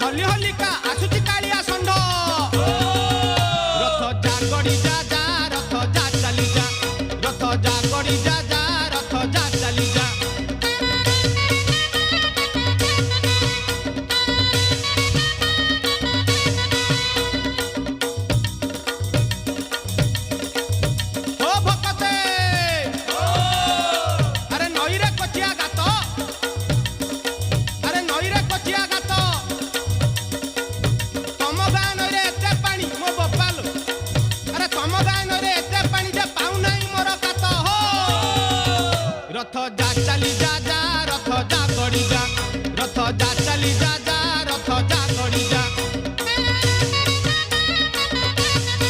हली हलिका आसुची कालिया षंढ रथ जा गड़ी जा जा रथ जा चली जा रथ जा गड़ी जा जा रथ जा चली जा रथ जा चली जा जा रथ जा गड़ी जा रथ जा चली जा।